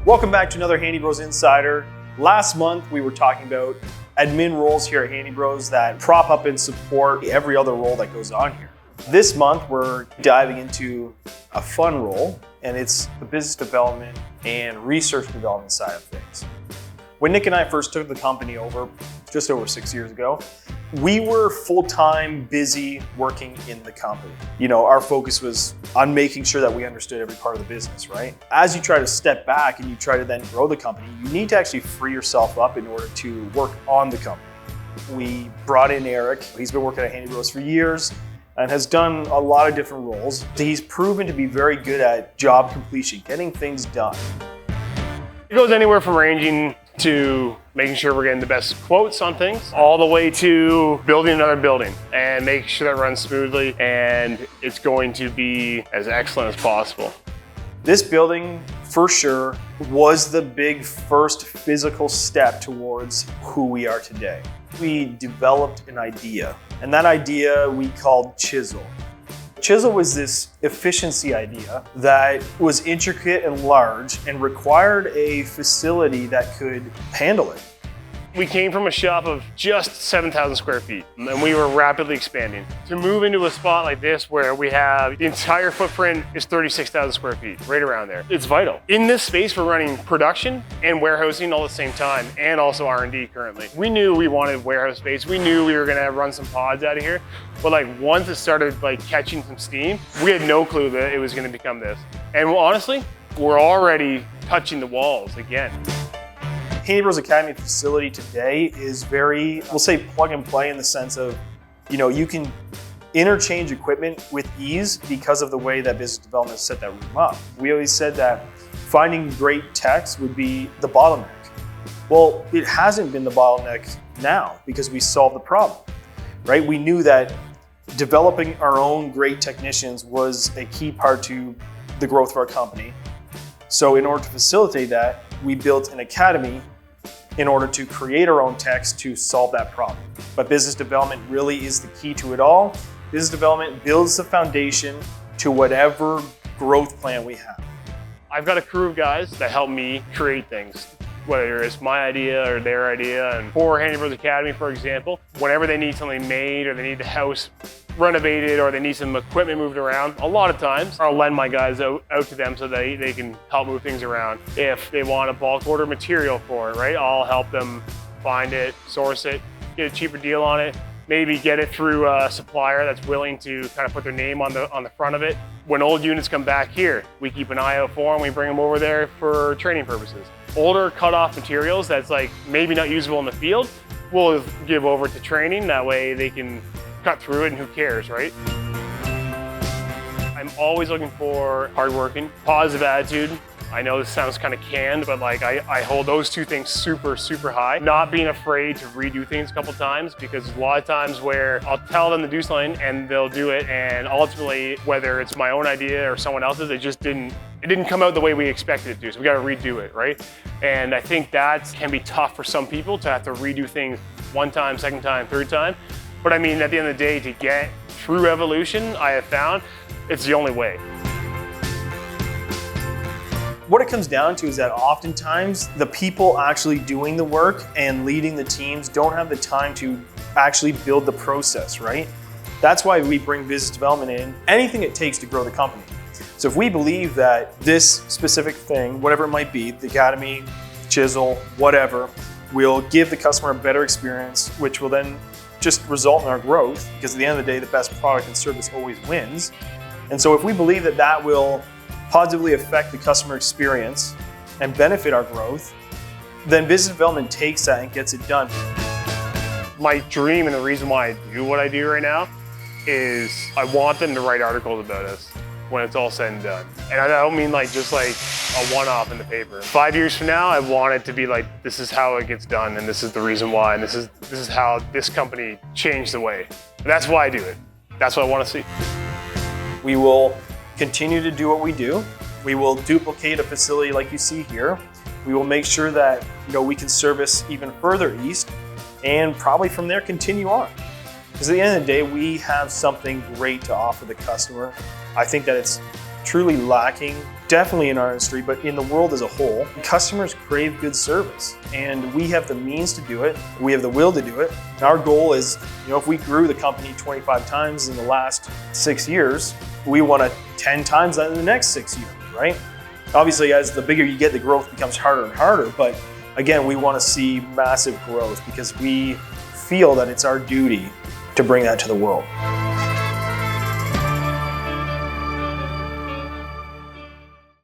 Welcome back to another Handy Bros Insider. Last month we were talking about admin roles here at Handy Bros that prop up and support every other role that goes on here. This month we're diving into a fun role, and it's the business development and research development side of things. When Nick and I first took the company over just over 6 years ago, we were full-time busy working in the company. You know, our focus was on making sure that we understood every part of the business, right? As you try to step back and you try to then grow the company, you need to actually free yourself up in order to work on the company. We brought in Eric. He's been working at Handy Bros for years and has done a lot of different roles. He's proven to be very good at job completion, getting things done. It goes anywhere from ranging to making sure we're getting the best quotes on things, all the way to building another building and making sure that runs smoothly and it's going to be as excellent as possible. This building, for sure, was the big first physical step towards who we are today. We developed an idea, and that idea we called Chisel. Chisel was this efficiency idea that was intricate and large and required a facility that could handle it. We came from a shop of just 7,000 square feet and we were rapidly expanding. To move into a spot like this where we have the entire footprint is 36,000 square feet, right around there. It's vital. In this space, we're running production and warehousing all at the same time, and also R&D currently. We knew we wanted warehouse space. We knew we were gonna run some pods out of here. But once it started catching some steam, we had no clue that it was gonna become this. And honestly, we're already touching the walls again. Handy Bros Academy facility today is very, we'll say, plug and play in the sense of, you can interchange equipment with ease because of the way that business development set that room up. We always said that finding great techs would be the bottleneck. Well, it hasn't been the bottleneck now because we solved the problem, right? We knew that developing our own great technicians was a key part to the growth of our company. So in order to facilitate that, we built an academy in order to create our own techs to solve that problem. But business development really is the key to it all. Business development builds the foundation to whatever growth plan we have. I've got a crew of guys that help me create things, whether it's my idea or their idea. And for Handy Bros Academy, for example, whenever they need something made or they need the house renovated or they need some equipment moved around, a lot of times I'll lend my guys out to them so they can help move things around. If they want a bulk order material for it, right, I'll help them find it, source it, get a cheaper deal on it, maybe get it through a supplier that's willing to kind of put their name on the front of it. When old units come back here, we keep an eye out for them, we bring them over there for training purposes. Older cut-off materials that's maybe not usable in the field, we'll give over to training, that way they can cut through it and who cares, right? I'm always looking for hardworking, positive attitude. I know this sounds kind of canned, but I hold those two things super, super high. Not being afraid to redo things a couple times, because there's a lot of times where I'll tell them to do something and they'll do it, and ultimately, whether it's my own idea or someone else's, it didn't come out the way we expected it to, so we gotta redo it, right? And I think that can be tough for some people to have to redo things one time, second time, third time. But I mean, at the end of the day, to get through evolution, I have found it's the only way. What it comes down to is that oftentimes the people actually doing the work and leading the teams don't have the time to actually build the process, right? That's why we bring business development in, anything it takes to grow the company. So if we believe that this specific thing, whatever it might be, the academy, Chisel, whatever, will give the customer a better experience, which will then just result in our growth, because at the end of the day, the best product and service always wins. And so if we believe that that will positively affect the customer experience and benefit our growth, then business development takes that and gets it done. My dream and the reason why I do what I do right now is I want them to write articles about us when it's all said and done. And I don't mean just a one-off in the paper. 5 years from now, I want it to be this is how it gets done, and this is the reason why, and this is how this company changed the way. That's why I do it. That's what I want to see. We will continue to do what we do. We will duplicate a facility like you see here. We will make sure that we can service even further east, and probably from there continue on. Because at the end of the day, we have something great to offer the customer. I think that it's truly lacking, definitely in our industry, but in the world as a whole. Customers crave good service, and we have the means to do it. We have the will to do it. Our goal is, if we grew the company 25 times in the last 6 years, we want to 10 times that in the next 6 years, right? Obviously, as the bigger you get, the growth becomes harder and harder, but again, we want to see massive growth because we feel that it's our duty to bring that to the world.